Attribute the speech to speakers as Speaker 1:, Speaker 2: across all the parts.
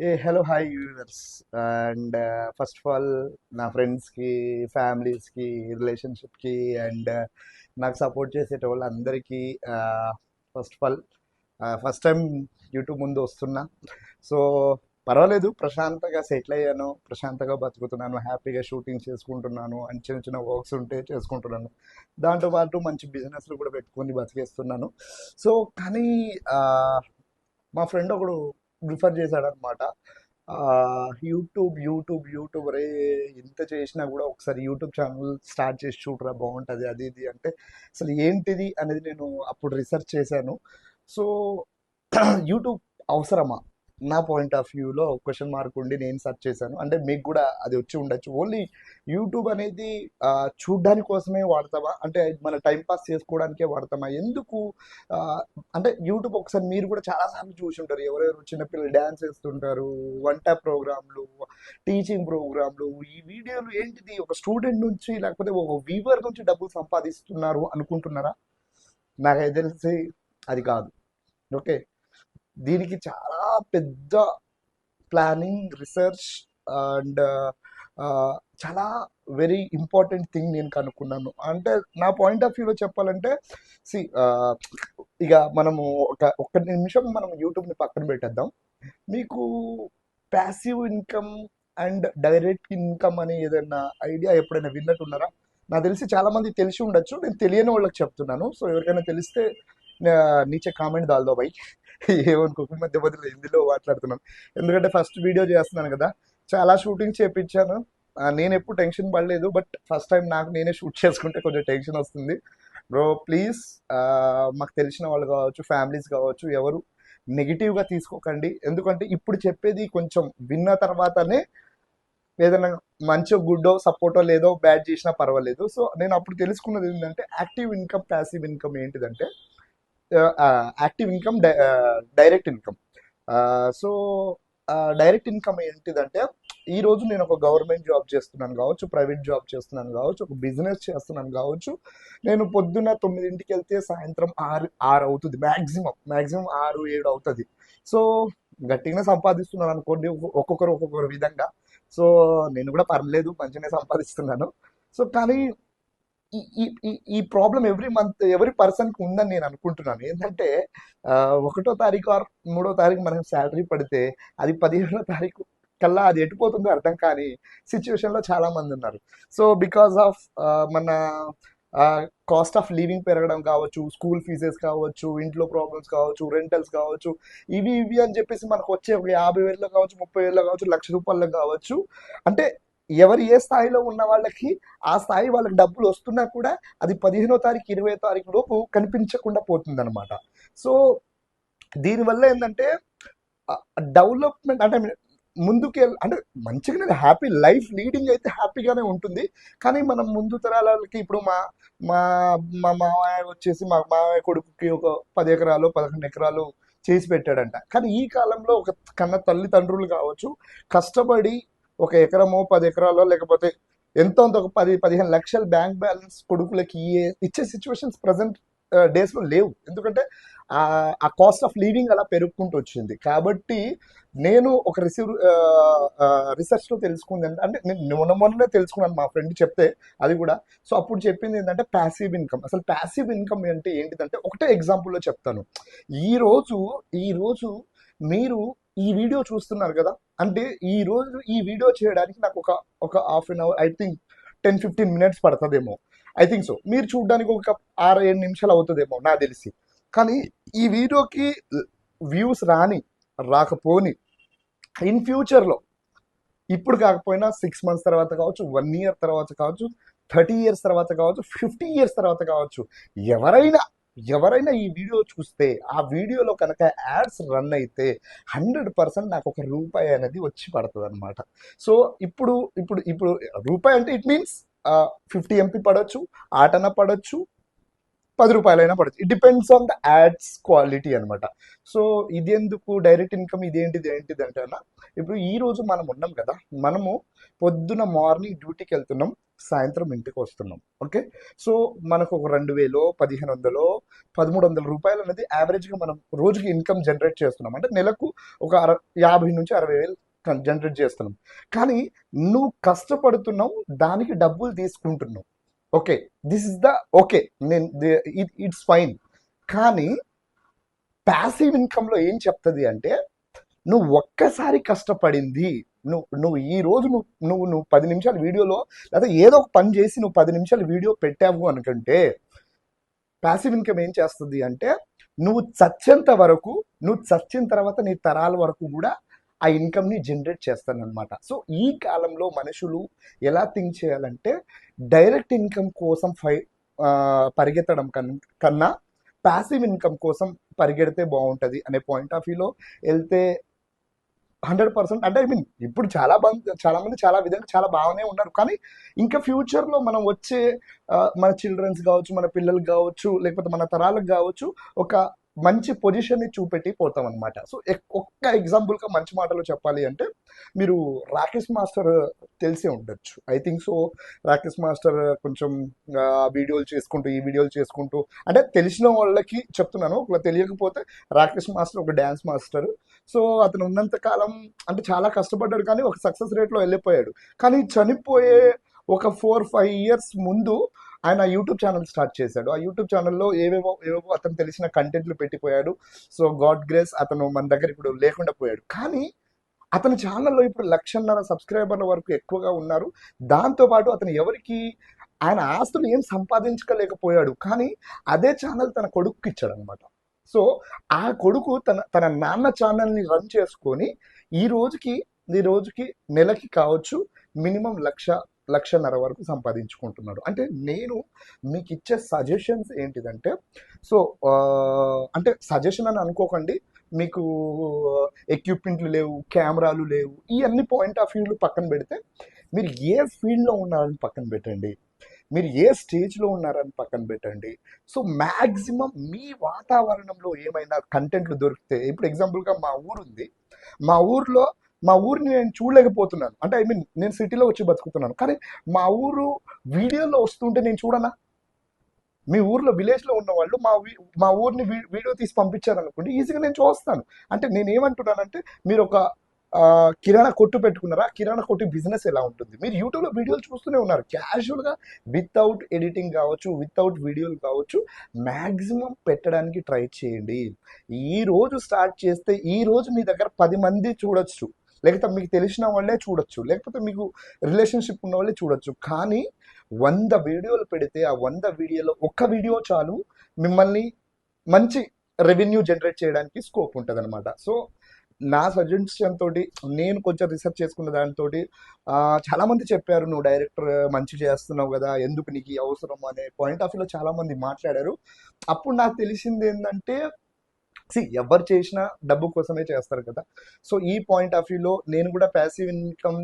Speaker 1: Hello hi viewers and first of all నా ఫ్రెండ్స్కి ఫ్యామిలీస్కి రిలేషన్షిప్కి అండ్ నాకు సపోర్ట్ చేసేట వాళ్ళందరికీ first of all first time YouTube ముందు వస్తున్నా. సో పర్వాలేదు, ప్రశాంతంగా సెటిల్ అయ్యాను, ప్రశాంతంగా బతుకుతున్నాను, హ్యాపీగా షూటింగ్ చేసుకుంటున్నాను అండ్ చిన్న చిన్న వర్క్స్ ఉంటే చేసుకుంటున్నాను. దాంతోపాటు మంచి బిజినెస్లు కూడా పెట్టుకొని బతికేస్తున్నాను. సో కానీ ఆ, మా ఫ్రెండ్ ఒకడు ప్రిఫర్ చేశాడనమాట. యూట్యూబ్ యూట్యూబ్ యూట్యూబ్ రే, ఇంత చేసినా కూడా ఒకసారి యూట్యూబ్ ఛానల్ స్టార్ట్ చేసి చూడరా బాగుంటుంది అది ఇది అంటే, అసలు ఏంటిది అనేది నేను అప్పుడు రీసెర్చ్ చేశాను. సో యూట్యూబ్ అవసరమా? నా పాయింట్ ఆఫ్ వ్యూలో క్వశ్చన్ మార్క్ ఉండి నేను సెర్చ్ చేశాను. అంటే మీకు కూడా అది వచ్చి ఉండొచ్చు. ఓన్లీ యూట్యూబ్ అనేది చూడ్డానికి కోసమే వాడతామా, అంటే మన టైం పాస్ చేసుకోవడానికే వాడతామా, ఎందుకు ఆ, అంటే యూట్యూబ్ ఒకసారి మీరు కూడా చాలాసార్లు చూసి ఉంటారు. ఎవరెవరు చిన్నపిల్లలు డ్యాన్స్ వేస్తుంటారు, వంట ప్రోగ్రాంలు, టీచింగ్ ప్రోగ్రాంలు. ఈ వీడియోలు ఏంటిది, ఒక స్టూడెంట్ నుంచి లేకపోతే ఒక వీవర్ నుంచి డబ్బులు సంపాదిస్తున్నారు అనుకుంటున్నారా? నాకైతే తెలిసి అది కాదు. ఓకే, దీనికి చాలా పెద్ద ప్లానింగ్, రిసెర్చ్ అండ్ చాలా వెరీ ఇంపార్టెంట్ థింగ్ నేను కనుక్కున్నాను. అంటే నా పాయింట్ ఆఫ్ వ్యూలో చెప్పాలంటే, సి ఇక మనము ఒక్క నిమిషం మనం యూట్యూబ్ని పక్కన పెట్టేద్దాం. మీకు passive income and direct income అని ఏదైనా ఐడియా ఎప్పుడైనా విన్నట్టున్నారా? నాకు తెలిసి చాలా మంది తెలిసి ఉండొచ్చు, నేను తెలియని వాళ్ళకి చెప్తున్నాను. సో ఎవరికైనా తెలిస్తే నీచే కామెంట్ దాల్దో బై. ఏమనుకోకుండా మధ్య మధ్యలో హిందీలో మాట్లాడుతున్నాను, ఎందుకంటే ఫస్ట్ వీడియో చేస్తున్నాను కదా. చాలా షూటింగ్ చేపించాను. నేను ఎప్పుడు టెన్షన్ పడలేదు, బట్ ఫస్ట్ టైం నాకు నేనే షూట్ చేసుకుంటే కొంచెం టెన్షన్ వస్తుంది. బ్రో ప్లీజ్, మాకు తెలిసిన వాళ్ళు కావచ్చు, ఫ్యామిలీస్ కావచ్చు, ఎవరు నెగిటివ్గా తీసుకోకండి. ఎందుకంటే ఇప్పుడు చెప్పేది కొంచెం విన్న తర్వాతనే ఏదైనా మంచో గుడ్డో సపోర్టో లేదో బ్యాడ్ చేసినా పర్వాలేదు. సో నేను అప్పుడు తెలుసుకున్నది ఏంటంటే, యాక్టివ్ ఇన్కమ్ ప్యాసివ్ ఇన్కమ్ ఏంటిదంటే, active income, direct income. So direct income ఏంటిదంటే, ఈ రోజు నేను ఒక గవర్నమెంట్ జాబ్ చేస్తున్నాను కావచ్చు, ప్రైవేట్ జాబ్ చేస్తున్నాను కావచ్చు, ఒక బిజినెస్ చేస్తున్నాను కావచ్చు. నేను పొద్దున్న 9ంటికి వెళ్తే సాయంత్రం 6 అవుతుంది, మ్యాక్సిమం 6-7 అవుతుంది. సో గట్టిగానే సంపాదిస్తున్నాను అనుకోండి, ఒక్కొక్కరు విధంగా. సో నేను కూడా పర్లేదు, మంచిగానే సంపాదిస్తున్నాను. సో కానీ ఈ ఈ ఈ ఈ ప్రాబ్లం ఎవ్రీ మంత్ ఎవరీ పర్సన్కి ఉందని నేను అనుకుంటున్నాను. ఏంటంటే ఆ, 1వ తారీఖు ఆర్ 3వ తారీఖు మనకు శాలరీ పడితే అది 15వ తారీఖు కల్లా అది ఎటుపోతుందో అర్థం కాని సిచ్యువేషన్లో చాలా మంది ఉన్నారు. సో బికాస్ ఆఫ్ మన కాస్ట్ ఆఫ్ లివింగ్ పెరగడం కావచ్చు, స్కూల్ ఫీజెస్ కావచ్చు, ఇంట్లో ప్రాబ్లమ్స్ కావచ్చు, రెంటల్స్ కావచ్చు, ఇవి అని చెప్పేసి మనకు వచ్చే ఒక 50,000 కావచ్చు, 30,000 కావచ్చు, ₹1,00,000 కావచ్చు. అంటే ఎవరు ఏ స్థాయిలో ఉన్న వాళ్ళకి ఆ స్థాయి వాళ్ళకి డబ్బులు వస్తున్నా కూడా అది 15వ తారీఖు 20వ తారీఖు లోపు కనిపించకుండా పోతుంది అనమాట. సో దీనివల్ల ఏంటంటే డెవలప్మెంట్ అంటే ముందుకు అంటే మంచిగానే హ్యాపీ లైఫ్ లీడింగ్ అయితే హ్యాపీగానే ఉంటుంది. కానీ మనం ముందు తరాలకి ఇప్పుడు మా మా మా మామయ్య వచ్చేసి, మా మామయ్య కొడుకుకి ఒక 10 ఎకరాలు 11 ఎకరాలు చేసి పెట్టాడంట. కానీ ఈ కాలంలో ఒక కన్న తల్లిదండ్రులు కావచ్చు, కష్టపడి ఒక ఎకరమో 10 ఎకరాలో లేకపోతే ఎంతో అంత ఒక 10-15 లక్షల బ్యాంక్ బ్యాలెన్స్ కొడుకులకి ఇచ్చే సిచ్యువేషన్స్ ప్రజెంట్ డేస్లో లేవు. ఎందుకంటే ఆ కాస్ట్ ఆఫ్ లివింగ్ అలా పెరుగుకుంటూ వచ్చింది. కాబట్టి నేను ఒక రీసెర్చ్లో తెలుసుకుంది అంటే నేను మొన్ననే తెలుసుకున్నాను, మా ఫ్రెండ్ చెప్తే అది కూడా. సో అప్పుడు చెప్పింది ఏంటంటే ప్యాసివ్ ఇన్కమ్. అసలు ప్యాసివ్ ఇన్కమ్ అంటే ఏంటిదంటే, ఒకటే ఎగ్జాంపుల్లో చెప్తాను. ఈరోజు ఈరోజు మీరు ఈ వీడియో చూస్తున్నారు కదా, అంటే ఈ వీడియో చేయడానికి నాకు ఒక half an hour, I think 10-15 minutes పడుతుందేమో, ఐ థింక్ సో. మీరు చూడడానికి ఒక 6-7 నిమిషాలు అవుతుందేమో నాకు తెలిసి. కానీ ఈ వీడియోకి వ్యూస్ రాకపోని ఇన్ ఫ్యూచర్లో, ఇప్పుడు కాకపోయినా 6 మంత్స్ తర్వాత కావచ్చు, 1 ఇయర్ తర్వాత కావచ్చు, 30 ఇయర్స్ తర్వాత కావచ్చు, 50 ఇయర్స్ తర్వాత కావచ్చు, ఎవరైనా ఎవరైనా ఈ వీడియో చూస్తే ఆ వీడియోలో కనుక యాడ్స్ రన్ అయితే 100% నాకు ఒక రూపాయి అనేది వచ్చి పడుతుంది అనమాట. సో ఇప్పుడు ఇప్పుడు ఇప్పుడు రూపాయి అంటే ఇట్ మీన్స్ 50 ఎంపీ పడవచ్చు, ఆటన పడవచ్చు, ₹10 పడచ్చు. It depends on the ads quality అనమాట. సో ఇది ఎందుకు డైరెక్ట్ ఇన్కమ్, ఇదేంటిది అంటే అన్న, ఇప్పుడు ఈ రోజు మనం ఉన్నాం కదా, మనము పొద్దున మార్నింగ్ డ్యూటీకి వెళ్తున్నాం, సాయంత్రం ఇంటికి వస్తున్నాం. ఓకే. సో మనకు ఒక 2000 1500 1300 అనేది యావరేజ్గా మనం రోజుకి ఇన్కమ్ జనరేట్ చేస్తున్నాం. అంటే నెలకు ఒక 50 నుంచి 60,000 జనరేట్ చేస్తున్నాం. కానీ నువ్వు కష్టపడుతున్నావు, దానికి డబ్బులు తీసుకుంటున్నావు. Okay, this is the okay, నేను ఇట్స్ ఫైన్. కానీ ప్యాసివ్ ఇన్కమ్లో ఏం చెప్తుంది అంటే, నువ్వు ఒక్కసారి కష్టపడింది, నువ్వు ఈ రోజు నువ్వు 10 నిమిషాల వీడియోలో లేదా ఏదో ఒక పని చేసి నువ్వు 10 నిమిషాల వీడియో పెట్టావు అనుకుంటే, ప్యాసివ్ ఇన్కమ్ ఏం చేస్తుంది అంటే, నువ్వు చచ్చిన తర్వాత నీ తరాల వరకు కూడా ఆ ఇన్కమ్ని జనరేట్ చేస్తానన్నమాట. సో ఈ కాలంలో మనుషులు ఎలా థింక్ చేయాలంటే, డైరెక్ట్ ఇన్కమ్ కోసం పరిగెత్తడం కన్నా ప్యాసివ్ ఇన్కమ్ కోసం పరిగెడితే బాగుంటుంది అనే పాయింట్ ఆఫ్ వ్యూలో వెళ్తే 100%. అంటే ఇప్పుడు చాలా మంది చాలా విధంగా చాలా బాగానే ఉన్నారు. కానీ ఇంకా ఫ్యూచర్లో మనం వచ్చే మన చిల్డ్రన్స్ కావచ్చు, మన పిల్లలకు కావచ్చు, లేకపోతే మన తరాలకు కావచ్చు, ఒక మంచి పొజిషన్ని చూపెట్టి పోతాం అనమాట. సో ఒక్క ఎగ్జాంపుల్గా మంచి మాటలో చెప్పాలి అంటే, మీరు రాకేష్ మాస్టర్ తెలిసే ఉండొచ్చు, I think so. Rakesh master కొంచెం వీడియోలు చేసుకుంటూ ఈ వీడియోలు చేసుకుంటూ, అంటే తెలిసిన వాళ్ళకి చెప్తున్నాను, ఒకవేళ తెలియకపోతే, రాకేష్ మాస్టర్ ఒక డ్యాన్స్ మాస్టర్. సో అతను ఉన్నంత కాలం అంటే చాలా కష్టపడ్డాడు, కానీ ఒక సక్సెస్ రేట్లో వెళ్ళిపోయాడు. కానీ చనిపోయే ఒక 4-5 ఇయర్స్ ముందు ఆయన యూట్యూబ్ ఛానల్ స్టార్ట్ చేశాడు. ఆ యూట్యూబ్ ఛానల్లో ఏవేవో అతను తెలిసిన కంటెంట్లు పెట్టిపోయాడు. సో గాడ్ గ్రేస్, అతను మన దగ్గర ఇప్పుడు లేకుండా పోయాడు. కానీ అతని ఛానల్లో ఇప్పుడు 1,50,000 సబ్స్క్రైబర్ల వరకు ఎక్కువగా ఉన్నారు. దాంతోపాటు అతను ఆయన ఆస్తులు ఏం సంపాదించలేకపోయాడు, కానీ అదే ఛానల్ తన కొడుకుకి ఇచ్చాడు అనమాట. సో ఆ కొడుకు తన నాన్న ఛానల్ని రన్ చేసుకొని ఈ రోజుకి నెలకి కావచ్చు మినిమం 1,00,000 వరకు సంపాదించుకుంటున్నాడు. అంటే నేను మీకు ఇచ్చే సజెషన్స్ ఏంటిదంటే, సో అంటే సజెషన్ అని అనుకోకండి, మీకు ఎక్విప్మెంట్లు లేవు, కెమెరాలు లేవు, ఇవన్నీ పాయింట్ ఆఫ్ వ్యూలు పక్కన పెడితే, మీరు ఏ ఫీల్డ్లో ఉన్నారని పక్కన పెట్టండి, మీరు ఏ స్టేజ్లో ఉన్నారని పక్కన పెట్టండి. సో మ్యాక్సిమం మీ వాతావరణంలో ఏమైనా కంటెంట్లు దొరికితే, ఇప్పుడు ఎగ్జాంపుల్గా మా ఊరు ఉంది, మా ఊరిని నేను చూడలేకపోతున్నాను. అంటే నేను సిటీలో వచ్చి బతుకుతున్నాను, కానీ మా ఊరు వీడియోలో వస్తుంటే నేను చూడనా? మీ ఊర్లో విలేజ్లో ఉన్న వాళ్ళు మా ఊరిని వీడియో తీసి పంపించారనుకోండి, ఈజీగా నేను చూస్తాను. అంటే నేను ఏమంటున్నానంటే, మీరు ఒక కిరాణా కొట్టు పెట్టుకున్నారా, కిరాణా కొట్టు బిజినెస్ ఎలా ఉంటుంది, మీరు యూట్యూబ్లో వీడియోలు చూస్తూనే ఉన్నారు. క్యాజువల్గా వితౌట్ ఎడిటింగ్ కావచ్చు, వితౌట్ వీడియోలు కావచ్చు, మ్యాక్సిమం పెట్టడానికి ట్రై చేయండి. ఈ రోజు స్టార్ట్ చేస్తే ఈ రోజు మీ దగ్గర 10 మంది చూడొచ్చు, లేకపోతే మీకు తెలిసిన వాళ్ళే చూడొచ్చు, లేకపోతే మీకు రిలేషన్షిప్ ఉన్న వాళ్ళే చూడొచ్చు. కానీ 100 వీడియోలు పెడితే ఆ 100 వీడియోలో ఒక్క వీడియో చాలు మిమ్మల్ని మంచి రెవెన్యూ జనరేట్ చేయడానికి స్కోప్ ఉంటుంది అనమాట. సో నా సజెషన్ తోటి, నేను కొంచెం రీసెర్చ్ చేసుకున్న దానితో, చాలామంది చెప్పారు, నువ్వు డైరెక్టర్ మంచి చేస్తున్నావు కదా, ఎందుకు నీకు ఈ అవసరం అనే పాయింట్ ఆఫ్ వ్యూలో చాలామంది మాట్లాడారు. అప్పుడు నాకు తెలిసింది ఏంటంటే, ఎవరు చేసినా డబ్బు కోసమే చేస్తారు కదా. సో ఈ పాయింట్ ఆఫ్ వ్యూలో నేను కూడా ప్యాసివ్ ఇన్కమ్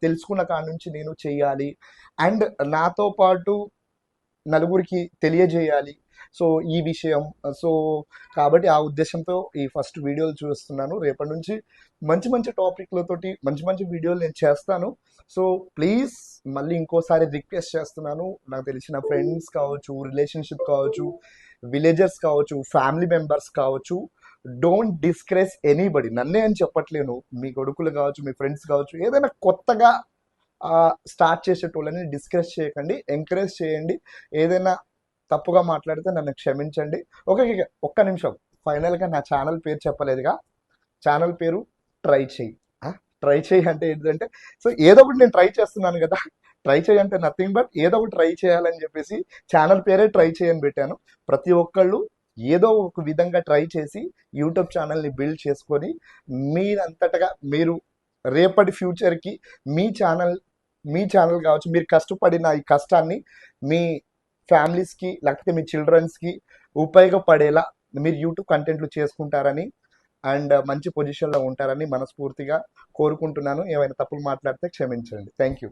Speaker 1: తెలుసుకున్న కాడ నుంచి నేను చెయ్యాలి, అండ్ నాతో పాటు నలుగురికి తెలియజేయాలి సో ఈ విషయం. సో కాబట్టి ఆ ఉద్దేశంతో ఈ ఫస్ట్ వీడియోలు చూస్తున్నాను. రేపటి నుంచి మంచి మంచి టాపిక్లతోటి మంచి వీడియోలు నేను చేస్తాను. సో ప్లీజ్ మళ్ళీ ఇంకోసారి రిక్వెస్ట్ చేస్తున్నాను, నాకు తెలిసిన ఫ్రెండ్స్ కావచ్చు, రిలేషన్షిప్ కావచ్చు, విలేజర్స్ కావచ్చు, ఫ్యామిలీ మెంబర్స్ కావచ్చు, డోంట్ డిస్కరేజ్ ఎనీబడి. నన్నే అని చెప్పట్లేను, మీ కొడుకులు కావచ్చు, మీ ఫ్రెండ్స్ కావచ్చు, ఏదైనా కొత్తగా స్టార్ట్ చేసేటోళ్ళని డిస్కరేజ్ చేయకండి, ఎంకరేజ్ చేయండి. ఏదైనా తప్పుగా మాట్లాడితే నన్ను క్షమించండి. ఓకే, ఒక్క నిమిషం, ఫైనల్గా నా ఛానల్ పేరు చెప్పలేదుగా. ఛానల్ పేరు ట్రై చేయి. ట్రై చేయి అంటే ఏంటంటే, సో ఏదో ఒకటి నేను ట్రై చేస్తున్నాను కదా, ట్రై చేయి అంటే నథింగ్ బట్ ఏదో ఒకటి ట్రై చేయాలని చెప్పేసి ఛానల్ పేరే ట్రై చేయని పెట్టాను. ప్రతి ఒక్కళ్ళు ఏదో ఒక విధంగా ట్రై చేసి యూట్యూబ్ ఛానల్ని బిల్డ్ చేసుకొని మీరంతటగా మీరు రేపటి ఫ్యూచర్కి మీ ఛానల్ కావచ్చు, మీరు కష్టపడిన ఈ కష్టాన్ని మీ ఫ్యామిలీస్కి లేకపోతే మీ చిల్డ్రన్స్కి ఉపయోగపడేలా మీరు యూట్యూబ్ కంటెంట్లు చేసుకుంటారని అండ్ మంచి పొజిషన్లో ఉంటారని మనస్ఫూర్తిగా కోరుకుంటున్నాను. ఏమైనా తప్పులు మాట్లాడితే క్షమించండి. Thank you.